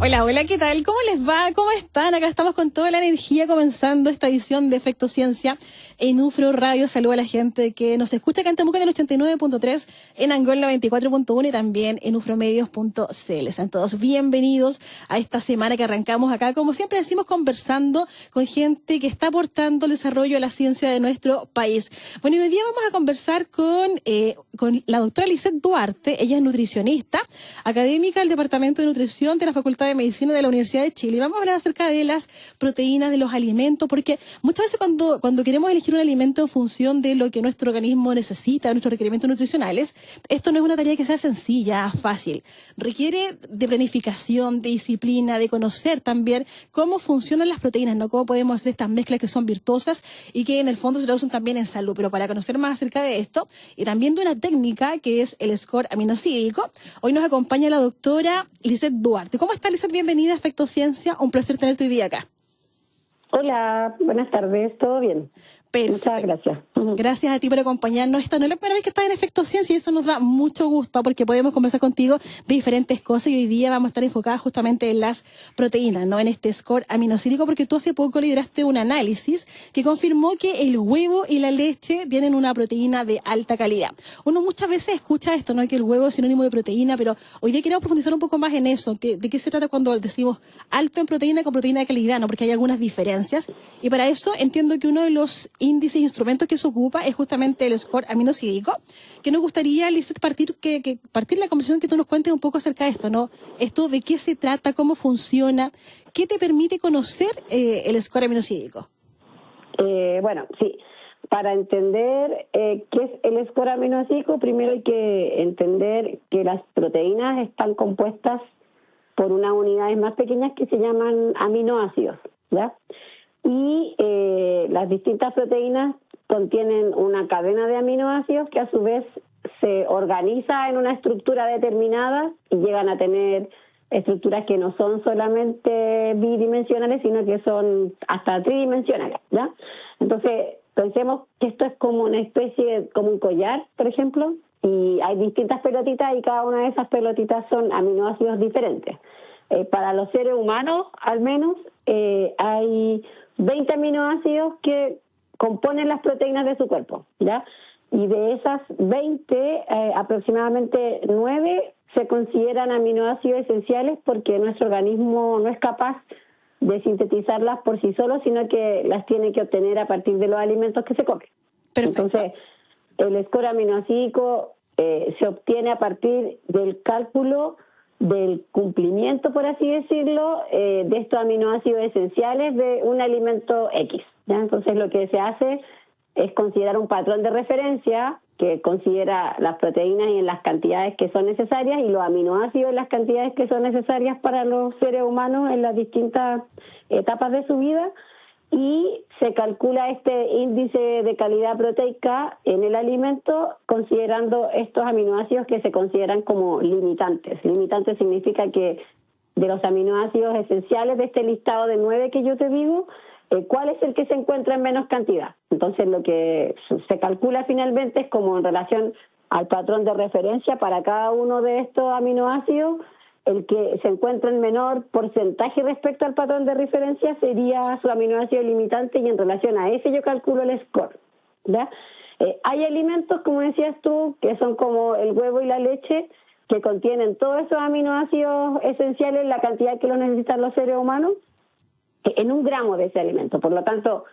Hola, hola, ¿qué tal? ¿Cómo les va? ¿Cómo están? Acá estamos con toda la energía comenzando esta edición de Efecto Ciencia en UFRO Radio. Saludo a la gente que nos escucha acá en Temuco en el 89.3, en Angol 94.1 y también en ufromedios.cl. Sean todos bienvenidos a esta semana que arrancamos acá, como siempre decimos, conversando con gente que está aportando el desarrollo de la ciencia de nuestro país. Bueno, y hoy día vamos a conversar con la doctora Lisette Duarte. Ella es nutricionista, académica del Departamento de Nutrición de la Facultad de Medicina de la Universidad de Chile. Y vamos a hablar acerca de las proteínas de los alimentos, porque muchas veces cuando queremos elegir un alimento en función de lo que nuestro organismo necesita, de nuestros requerimientos nutricionales, esto no es una tarea que sea sencilla, fácil. Requiere de planificación, de disciplina, de conocer también cómo funcionan las proteínas, ¿no? Cómo podemos hacer estas mezclas que son virtuosas y que en el fondo se traducen también en salud. Pero para conocer más acerca de esto y también de una técnica que es el score aminosídico, hoy nos acompaña la doctora Lisette Duarte. ¿Cómo está, Lisette? Bienvenida a Efecto Ciencia. Un placer tenerte hoy día acá. Hola, buenas tardes, ¿todo bien? Perfecto. Muchas gracias. Gracias a ti por acompañarnos. Esta no es la primera vez que estás en Efecto Ciencia y eso nos da mucho gusto porque podemos conversar contigo de diferentes cosas y hoy día vamos a estar enfocadas justamente en las proteínas, ¿no? En este score aminosídico, porque tú hace poco lideraste un análisis que confirmó que el huevo y la leche tienen una proteína de alta calidad. Uno muchas veces escucha esto, ¿no? Que el huevo es sinónimo de proteína, pero hoy día queremos profundizar un poco más en eso. ¿De qué se trata cuando decimos alto en proteína con proteína de calidad, ¿no? Porque hay algunas diferencias y para eso entiendo que uno de los índices e instrumentos que se ocupa es justamente el score aminosídico, que nos gustaría, Lisette, partir la conversación que tú nos cuentes un poco acerca de esto, ¿no? Esto, de qué se trata, cómo funciona, qué te permite conocer el score aminosídico. Bueno, sí, para entender qué es el score aminosídico, primero hay que entender que las proteínas están compuestas por unas unidades más pequeñas que se llaman aminoácidos, ¿ya? Y las distintas proteínas contienen una cadena de aminoácidos que a su vez se organiza en una estructura determinada y llegan a tener estructuras que no son solamente bidimensionales, sino que son hasta tridimensionales, ¿ya? Entonces, pensemos que esto es como una especie, como un collar, por ejemplo, y hay distintas pelotitas y cada una de esas pelotitas son aminoácidos diferentes. Para los seres humanos, al menos, hay 20 aminoácidos que componen las proteínas de su cuerpo, ¿ya? Y de esas 20, aproximadamente 9 se consideran aminoácidos esenciales porque nuestro organismo no es capaz de sintetizarlas por sí solo, sino que las tiene que obtener a partir de los alimentos que se comen. Perfecto. Entonces, el score aminosídico se obtiene a partir del cálculo del cumplimiento, por así decirlo, de estos aminoácidos esenciales de un alimento X, ¿ya? Entonces lo que se hace es considerar un patrón de referencia que considera las proteínas y en las cantidades que son necesarias y los aminoácidos en las cantidades que son necesarias para los seres humanos en las distintas etapas de su vida, y se calcula este índice de calidad proteica en el alimento considerando estos aminoácidos que se consideran como limitantes. Limitantes significa que de los aminoácidos esenciales de este listado de 9 que yo te digo, ¿cuál es el que se encuentra en menos cantidad? Entonces lo que se calcula finalmente es como en relación al patrón de referencia para cada uno de estos aminoácidos. El que se encuentra en menor porcentaje respecto al patrón de referencia sería su aminoácido limitante y en relación a ese yo calculo el score, ¿ya? Hay alimentos, como decías tú, que son como el huevo y la leche, que contienen todos esos aminoácidos esenciales, la cantidad que los necesitan los seres humanos, en 1 gramo de ese alimento. Por lo tanto,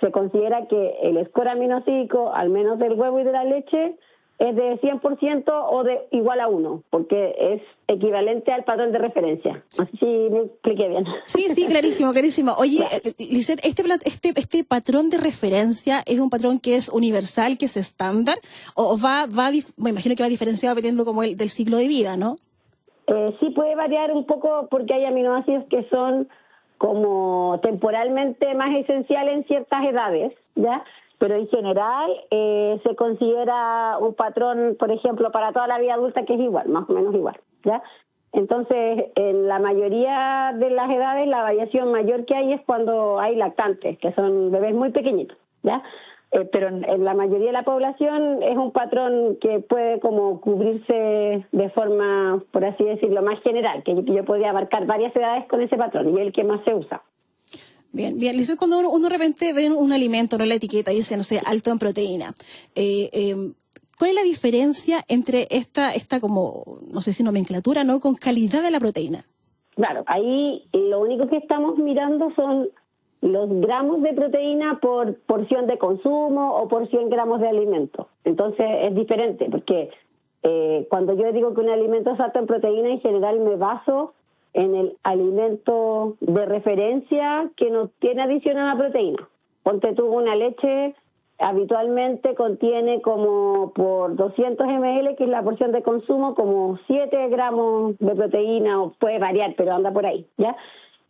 se considera que el score aminosídico, al menos del huevo y de la leche, es de 100% o de igual a 1, porque es equivalente al patrón de referencia. No sé si me expliqué bien. Sí, clarísimo. Oye, Lisette, este patrón de referencia es un patrón que es universal, que es estándar, o me imagino que va diferenciado dependiendo como del ciclo de vida, ¿no? Sí puede variar un poco porque hay aminoácidos que son como temporalmente más esenciales en ciertas edades, ¿ya? Pero en general se considera un patrón, por ejemplo, para toda la vida adulta que es igual, más o menos igual, ¿ya? Entonces, en la mayoría de las edades, la variación mayor que hay es cuando hay lactantes, que son bebés muy pequeñitos, ¿ya? pero en la mayoría de la población es un patrón que puede como cubrirse de forma, por así decirlo, más general, que yo podría abarcar varias edades con ese patrón y es el que más se usa. Bien, bien. Lizeth, cuando uno de repente ve un alimento, no la etiqueta, dice, no sé, alto en proteína, ¿cuál es la diferencia entre esta como, no sé si nomenclatura, ¿no?, con calidad de la proteína? Claro, ahí lo único que estamos mirando son los gramos de proteína por porción de consumo o por 100 gramos de alimento. Entonces es diferente, porque cuando yo digo que un alimento es alto en proteína, en general me baso en el alimento de referencia que no tiene adición a la proteína. Ponte tú, una leche habitualmente contiene como por 200 ml, que es la porción de consumo, como 7 gramos de proteína, o puede variar, pero anda por ahí, ¿ya?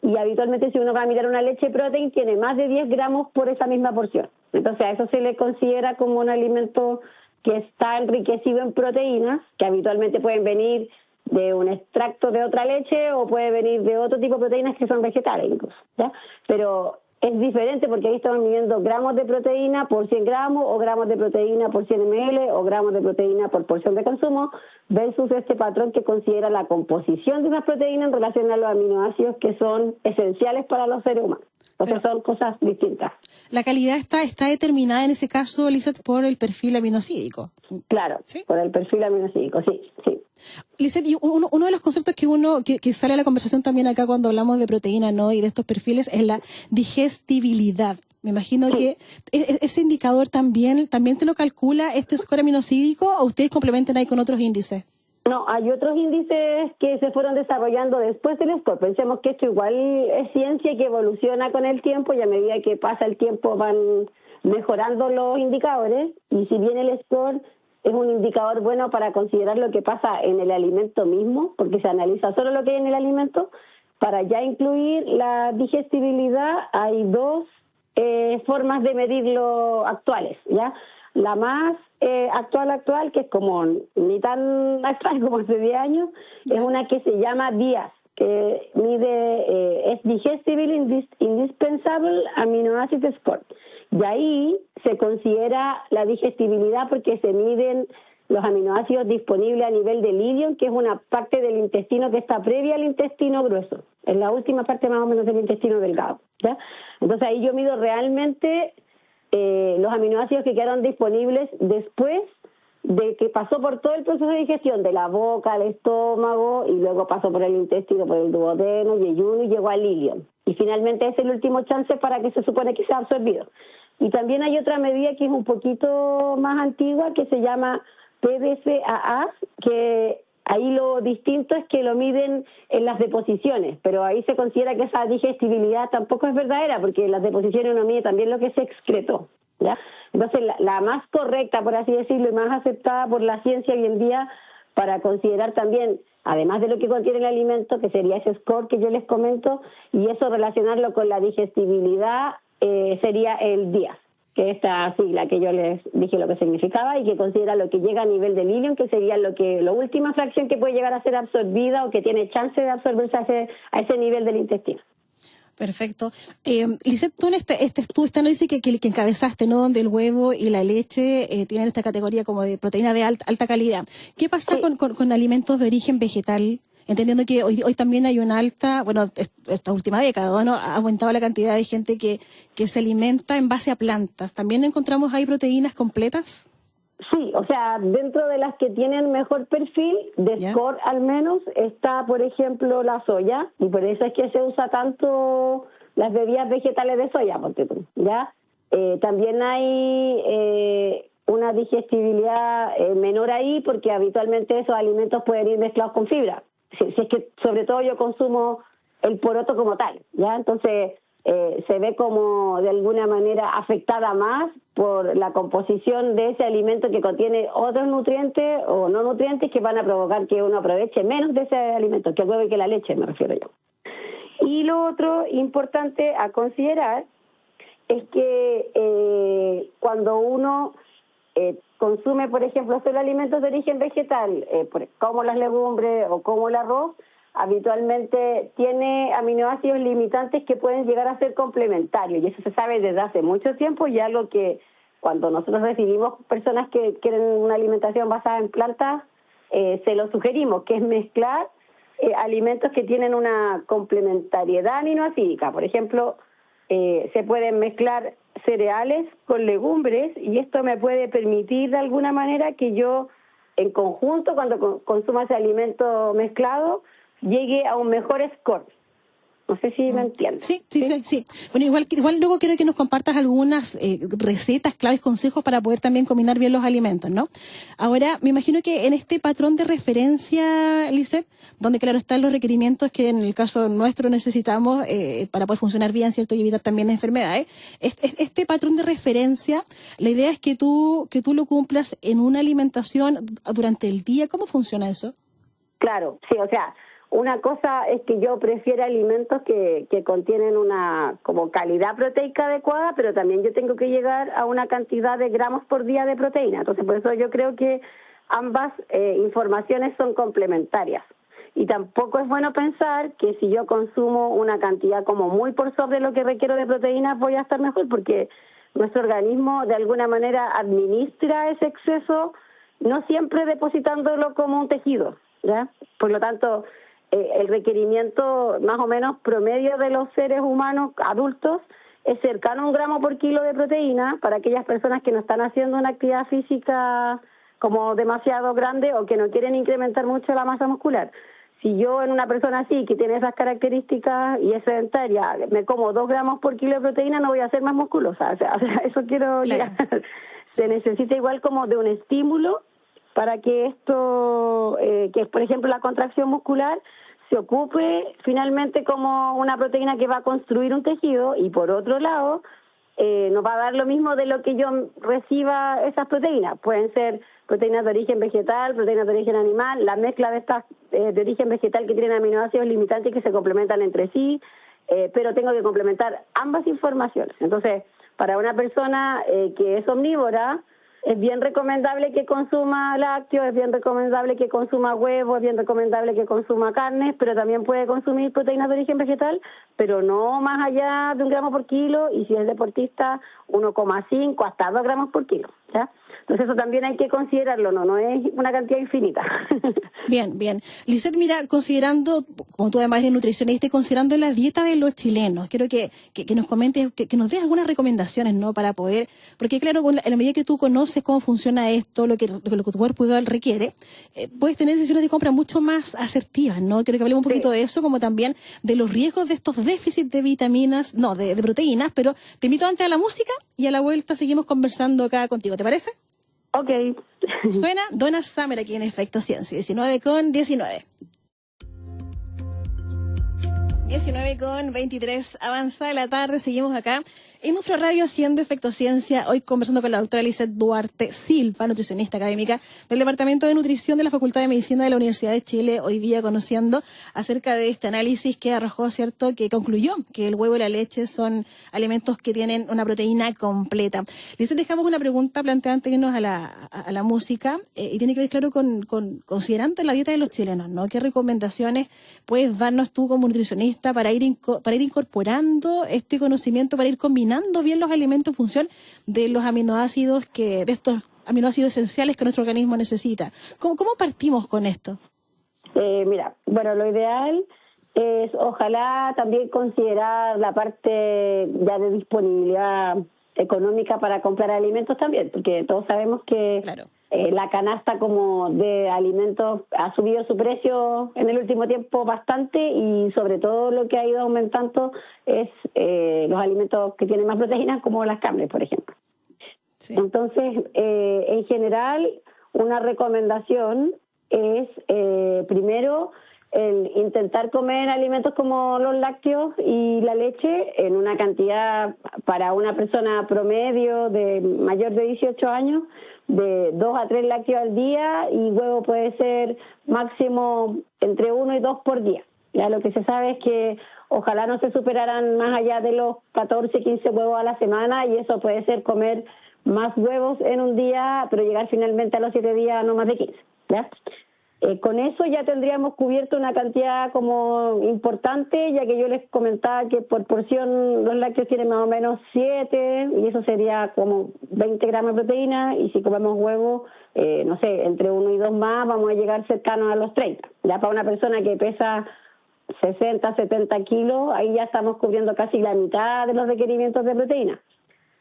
Y habitualmente si uno va a mirar una leche protein, tiene más de 10 gramos por esa misma porción. Entonces a eso se le considera como un alimento que está enriquecido en proteínas, que habitualmente pueden venir de un extracto de otra leche o puede venir de otro tipo de proteínas que son vegetales incluso, ¿ya? Pero es diferente porque ahí estamos midiendo gramos de proteína por 100 gramos o gramos de proteína por 100 ml o gramos de proteína por porción de consumo versus este patrón que considera la composición de esas proteínas en relación a los aminoácidos que son esenciales para los seres humanos. Entonces son cosas distintas. La calidad está determinada en ese caso, Lizeth, por el perfil aminosídico. Claro, ¿sí? Por el perfil aminosídico, sí. Lizeth, y uno de los conceptos que sale a la conversación también acá cuando hablamos de proteína, ¿no?, y de estos perfiles es la digestibilidad. Me imagino que ese indicador también te lo calcula este score aminosídico, o ustedes complementan ahí con otros índices. No, hay otros índices que se fueron desarrollando después del score. Pensemos que esto igual es ciencia que evoluciona con el tiempo y a medida que pasa el tiempo van mejorando los indicadores, y si bien el score es un indicador bueno para considerar lo que pasa en el alimento mismo, porque se analiza solo lo que hay en el alimento, para ya incluir la digestibilidad hay dos formas de medirlo actuales, ¿ya? La más actual, que es como ni tan actual como hace 10 años, es una que se llama DIAS, que mide, es Digestible Indispensable Amino Acid Score. Y ahí se considera la digestibilidad porque se miden los aminoácidos disponibles a nivel del ileum, que es una parte del intestino que está previa al intestino grueso. Es la última parte más o menos del intestino delgado, ¿ya? Entonces ahí yo mido realmente los aminoácidos que quedaron disponibles después de que pasó por todo el proceso de digestión, de la boca al estómago, y luego pasó por el intestino, por el duodeno, yeyuno, y llegó al ileum. Y finalmente es el último chance para que se supone que sea absorbido. Y también hay otra medida que es un poquito más antigua, que se llama PDCAA, que ahí lo distinto es que lo miden en las deposiciones, pero ahí se considera que esa digestibilidad tampoco es verdadera, porque en las deposiciones uno mide también lo que se excretó, ¿ya? Entonces la más correcta, por así decirlo, y más aceptada por la ciencia hoy en día para considerar también, además de lo que contiene el alimento, que sería ese score que yo les comento, y eso relacionarlo con la digestibilidad, sería el DIAS, que es esta sigla que yo les dije lo que significaba y que considera lo que llega a nivel del ileum, que sería la última fracción que puede llegar a ser absorbida o que tiene chance de absorberse a ese nivel del intestino. Perfecto. Lizeth, tú en este análisis que encabezaste, ¿no?, donde el huevo y la leche tienen esta categoría como de proteína de alta calidad. ¿Qué pasa con alimentos de origen vegetal? Entendiendo que hoy también hay una alta, bueno, esta última década, ¿no?, ha aumentado la cantidad de gente que se alimenta en base a plantas. ¿También encontramos ahí proteínas completas? Sí, o sea, dentro de las que tienen mejor perfil, de score al menos, está, por ejemplo, la soya, y por eso es que se usa tanto las bebidas vegetales de soya, ¿ya? También hay una digestibilidad menor ahí, porque habitualmente esos alimentos pueden ir mezclados con fibra. Si es que, sobre todo, yo consumo el poroto como tal, ¿ya? Entonces se ve como de alguna manera afectada más por la composición de ese alimento que contiene otros nutrientes o no nutrientes que van a provocar que uno aproveche menos de ese alimento, que el huevo y que la leche, me refiero yo. Y lo otro importante a considerar es que cuando uno consume, por ejemplo, solo alimentos de origen vegetal, como las legumbres o como el arroz, habitualmente tiene aminoácidos limitantes que pueden llegar a ser complementarios, y eso se sabe desde hace mucho tiempo, y algo que cuando nosotros recibimos personas que quieren una alimentación basada en plantas, se lo sugerimos, que es mezclar alimentos que tienen una complementariedad aminoácidica. Por ejemplo, se pueden mezclar cereales con legumbres y esto me puede permitir de alguna manera que yo en conjunto, cuando consuma ese alimento mezclado, llegue a un mejor score. No sé si me entiendes. Sí. Bueno, igual luego quiero que nos compartas algunas recetas, claves, consejos para poder también combinar bien los alimentos, ¿no? Ahora, me imagino que en este patrón de referencia, Lisette, donde claro están los requerimientos que en el caso nuestro necesitamos para poder funcionar bien, ¿cierto? Y evitar también enfermedades. Este patrón de referencia, la idea es que tú lo cumplas en una alimentación durante el día. ¿Cómo funciona eso? Claro, sí, o sea, una cosa es que yo prefiero alimentos que contienen una como calidad proteica adecuada, pero también yo tengo que llegar a una cantidad de gramos por día de proteína. Entonces, por eso yo creo que ambas informaciones son complementarias. Y tampoco es bueno pensar que si yo consumo una cantidad como muy por sobre lo que requiero de proteínas voy a estar mejor, porque nuestro organismo de alguna manera administra ese exceso, no siempre depositándolo como un tejido, ¿ya? Por lo tanto, el requerimiento más o menos promedio de los seres humanos adultos es cercano a 1 gramo por kilo de proteína para aquellas personas que no están haciendo una actividad física como demasiado grande o que no quieren incrementar mucho la masa muscular. Si yo en una persona así, que tiene esas características y es sedentaria, me como 2 gramos por kilo de proteína, no voy a ser más musculosa. O sea eso quiero llegar. Se necesita igual como de un estímulo para que esto, que es por ejemplo la contracción muscular, se ocupe finalmente como una proteína que va a construir un tejido y por otro lado nos va a dar lo mismo de lo que yo reciba esas proteínas. Pueden ser proteínas de origen vegetal, proteínas de origen animal, la mezcla de estas de origen vegetal que tienen aminoácidos limitantes que se complementan entre sí, pero tengo que complementar ambas informaciones. Entonces, para una persona que es omnívora, es bien recomendable que consuma lácteos, es bien recomendable que consuma huevos, es bien recomendable que consuma carnes, pero también puede consumir proteínas de origen vegetal, pero no más allá de 1 gramo por kilo, y si es deportista, 1,5 hasta 2 gramos por kilo, ¿ya? Entonces eso también hay que considerarlo, no es una cantidad infinita. Bien. Lisette, mira, considerando, como tú además eres nutricionista, y considerando la dieta de los chilenos, quiero que nos comentes, que nos des algunas recomendaciones, ¿no? Para poder, porque claro, en la medida que tú conoces cómo funciona esto, lo que tu cuerpo igual requiere, puedes tener decisiones de compra mucho más asertivas, ¿no? Quiero que hablemos un poquito de eso, como también de los riesgos de estos déficits de vitaminas, no, de proteínas, pero te invito antes a la música y a la vuelta seguimos conversando acá contigo, ¿te parece? Ok. Suena Donna Summer aquí en Efecto Ciencia, 19:19. 19:23, avanza la tarde, seguimos acá en UFRO Radio haciendo Efecto Ciencia, hoy conversando con la doctora Lisette Duarte Silva, nutricionista académica del Departamento de Nutrición de la Facultad de Medicina de la Universidad de Chile, hoy día conociendo acerca de este análisis que arrojó, ¿cierto?, que concluyó que el huevo y la leche son alimentos que tienen una proteína completa. Lisette, dejamos una pregunta planteada antes de irnos a la música, y tiene que ver, claro, con considerando la dieta de los chilenos, ¿no? ¿Qué recomendaciones puedes darnos tú como nutricionista para ir incorporando este conocimiento, para ir combinando bien los alimentos en función de los aminoácidos de estos aminoácidos esenciales que nuestro organismo necesita? ¿Cómo partimos con esto? Mira, bueno, lo ideal es ojalá también considerar la parte ya de disponibilidad económica para comprar alimentos también, porque todos sabemos que claro, la canasta como de alimentos ha subido su precio en el último tiempo bastante, y sobre todo lo que ha ido aumentando es los alimentos que tienen más proteínas, como las carnes, por ejemplo. Sí. Entonces, en general, una recomendación es primero el intentar comer alimentos como los lácteos y la leche en una cantidad para una persona promedio de mayor de 18 años, de 2 a 3 lácteos al día, y huevo puede ser máximo entre 1 y 2 por día. Ya lo que se sabe es que ojalá no se superaran más allá de los 14, 15 huevos a la semana, y eso puede ser comer más huevos en un día, pero llegar finalmente a los 7 días no más de 15, ¿ya? Con eso ya tendríamos cubierto una cantidad como importante, ya que yo les comentaba que por porción los lácteos tienen más o menos 7, y eso sería como 20 gramos de proteína, y si comemos huevo, no sé, entre 1 y 2 más, vamos a llegar cercanos a los 30. Ya para una persona que pesa 60, 70 kilos, ahí ya estamos cubriendo casi la mitad de los requerimientos de proteína.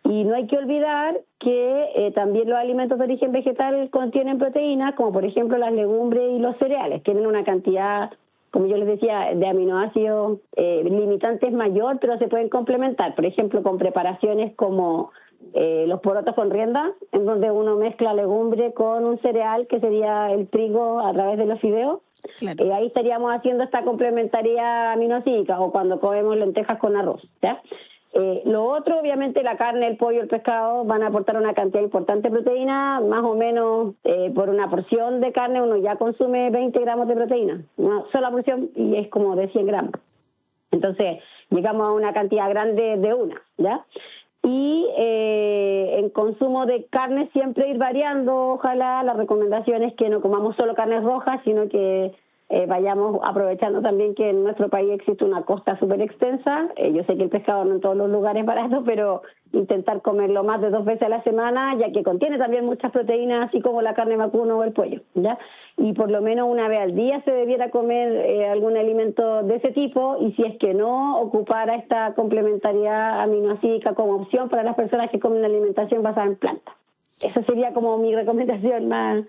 Y no hay que olvidar que también los alimentos de origen vegetal contienen proteínas, como por ejemplo las legumbres y los cereales. Tienen una cantidad, como yo les decía, de aminoácidos limitantes mayor, pero se pueden complementar. Por ejemplo, con preparaciones como los porotos con rienda, en donde uno mezcla legumbre con un cereal, que sería el trigo a través de los fideos. Claro. Ahí estaríamos haciendo esta complementariedad aminoácica, o cuando comemos lentejas con arroz, ¿ya? Lo otro, obviamente, la carne, el pollo, el pescado van a aportar una cantidad importante de proteína, más o menos por una porción de carne uno ya consume 20 gramos de proteína, una sola porción, y es como de 100 gramos. Entonces, llegamos a una cantidad grande de una, ¿ya? Y en consumo de carne siempre ir variando. Ojalá la recomendación es que no comamos solo carnes rojas, sino que vayamos aprovechando también que en nuestro país existe una costa súper extensa. Yo sé que el pescado no en todos los lugares es barato, pero intentar comerlo más de 2 veces a la semana, ya que contiene también muchas proteínas, así como la carne vacuna o el pollo, ¿ya? Y por lo menos una vez al día se debiera comer algún alimento de ese tipo, y si es que no, ocupar a esta complementariedad aminoácica como opción para las personas que comen alimentación basada en plantas. Esa sería como mi recomendación más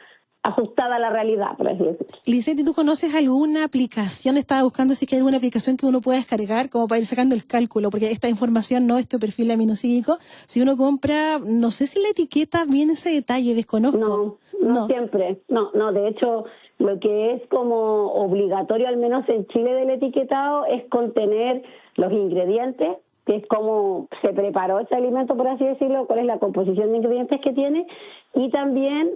ajustada a la realidad, por así decirlo. Licenti, ¿tú conoces alguna aplicación? Estaba buscando si hay alguna aplicación que uno pueda descargar como para ir sacando el cálculo, porque esta información, no, este perfil aminocídico, si uno compra, no sé si la etiqueta viene ese detalle, desconozco. No siempre, no, de hecho, lo que es como obligatorio, al menos en Chile, del etiquetado, es contener los ingredientes, que es cómo se preparó ese alimento, por así decirlo, cuál es la composición de ingredientes que tiene, y también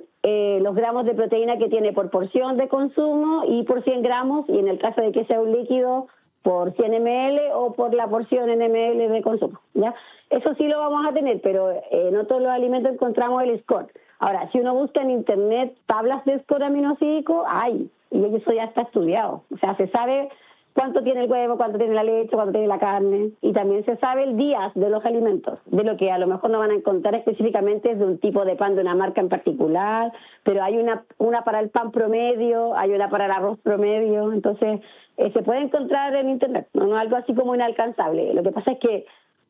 los gramos de proteína que tiene por porción de consumo y por 100 gramos, y en el caso de que sea un líquido, por 100 ml o por la porción en ml de consumo, ¿ya? Eso sí lo vamos a tener, pero no todos los alimentos encontramos el score. Ahora, si uno busca en internet tablas de score aminocídico, hay, y eso ya está estudiado. O sea, se sabe cuánto tiene el huevo, cuánto tiene la leche, cuánto tiene la carne, y también se sabe el día de los alimentos. De lo que a lo mejor no van a encontrar específicamente es de un tipo de pan de una marca en particular, pero hay una para el pan promedio, hay una para el arroz promedio, entonces se puede encontrar en internet, no algo así como inalcanzable. Lo que pasa es que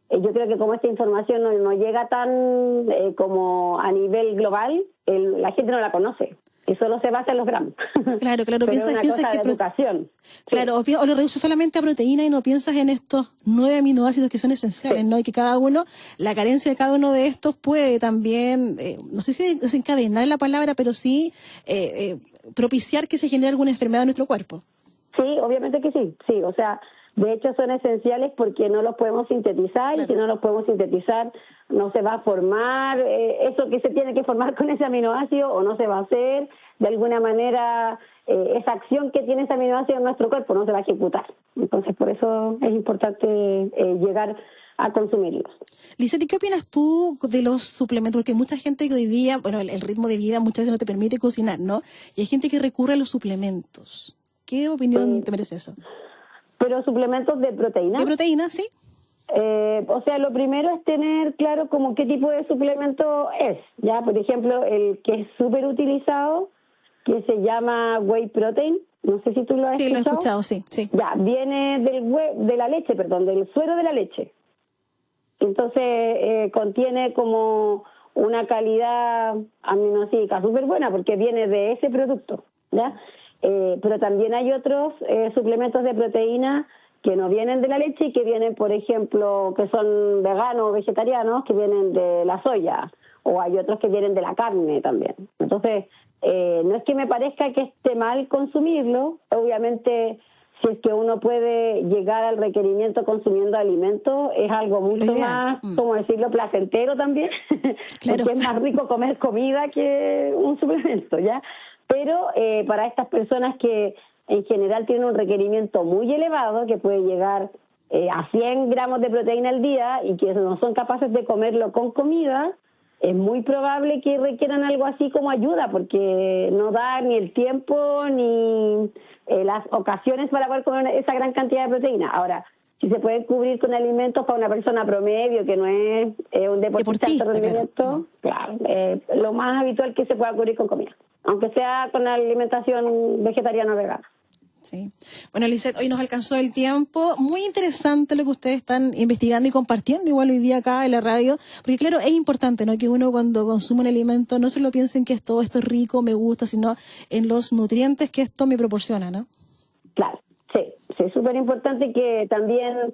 yo creo que como esta información no llega tan como a nivel global, la gente no la conoce. Y solo se basa en los gramos. Claro, pero piensas que educación. Claro, sí. O lo reduces solamente a proteína y no piensas en estos 9 aminoácidos que son esenciales, sí, ¿no? Y que cada uno, la carencia de cada uno de estos puede también, no sé si desencadenar la palabra, pero sí propiciar que se genere alguna enfermedad en nuestro cuerpo. Sí, obviamente que sí, o sea, de hecho son esenciales porque no los podemos sintetizar, claro, y si no los podemos sintetizar no se va a formar eso que se tiene que formar con ese aminoácido, o no se va a hacer de alguna manera esa acción que tiene ese aminoácido en nuestro cuerpo, no se va a ejecutar. Entonces por eso es importante llegar a consumirlos. Licenti, ¿qué opinas tú de los suplementos? Porque hay mucha gente que hoy día, bueno, el ritmo de vida muchas veces no te permite cocinar, ¿no? Y hay gente que recurre a los suplementos. ¿Qué opinión te merece eso? Pero suplementos de proteína. De proteína, sí. O sea, lo primero es tener claro como qué tipo de suplemento es, ¿ya? Por ejemplo, el que es súper utilizado, que se llama whey protein, no sé si tú lo has escuchado. Sí, lo he escuchado, sí. Ya, viene del suero de la leche. Entonces, contiene como una calidad aminoácica súper buena porque viene de ese producto, ¿ya? Pero también hay otros suplementos de proteína que no vienen de la leche y que vienen, por ejemplo, que son veganos o vegetarianos, que vienen de la soya, o hay otros que vienen de la carne también. Entonces, no es que me parezca que esté mal consumirlo, obviamente si es que uno puede llegar al requerimiento consumiendo alimentos, es algo mucho más, como decirlo, placentero también, claro, porque es más rico comer comida que un suplemento, ¿ya? Pero para estas personas que en general tienen un requerimiento muy elevado, que puede llegar a 100 gramos de proteína al día y que no son capaces de comerlo con comida, es muy probable que requieran algo así como ayuda, porque no da ni el tiempo ni las ocasiones para poder comer esa gran cantidad de proteína. Ahora, si se puede cubrir con alimentos para una persona promedio que no es un deportista de alto rendimiento, claro, lo más habitual que se pueda cubrir con comida, aunque sea con alimentación vegetariana o vegana. Sí. Bueno, Lisette, hoy nos alcanzó el tiempo. Muy interesante lo que ustedes están investigando y compartiendo igual hoy día acá en la radio, porque claro, es importante, ¿no?, que uno cuando consume un alimento no solo piense en que esto es rico, me gusta, sino en los nutrientes que esto me proporciona, ¿no? Claro, sí, es súper importante que también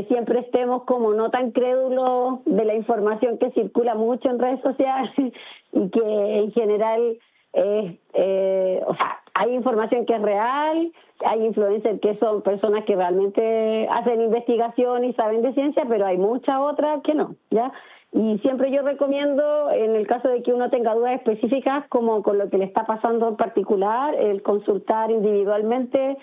siempre estemos como no tan crédulos de la información que circula mucho en redes sociales y que en general o sea, hay información que es real, hay influencers que son personas que realmente hacen investigación y saben de ciencia, pero hay muchas otras que no, ¿ya? Y siempre yo recomiendo, en el caso de que uno tenga dudas específicas, como con lo que le está pasando en particular, el consultar individualmente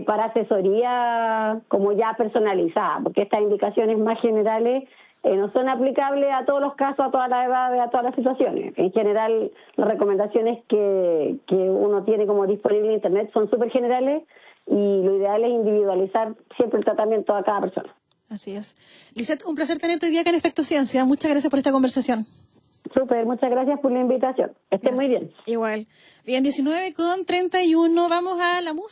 para asesoría como ya personalizada, porque estas indicaciones más generales no son aplicables a todos los casos, a todas las edades, a todas las situaciones. En general, las recomendaciones que uno tiene como disponible en Internet son súper generales y lo ideal es individualizar siempre el tratamiento a cada persona. Así es. Lisette, un placer tenerte hoy día acá en Efecto Ciencia. Muchas gracias por esta conversación. Súper, muchas gracias por la invitación. Estén muy bien. Igual. Bien, 19:31, vamos a la música.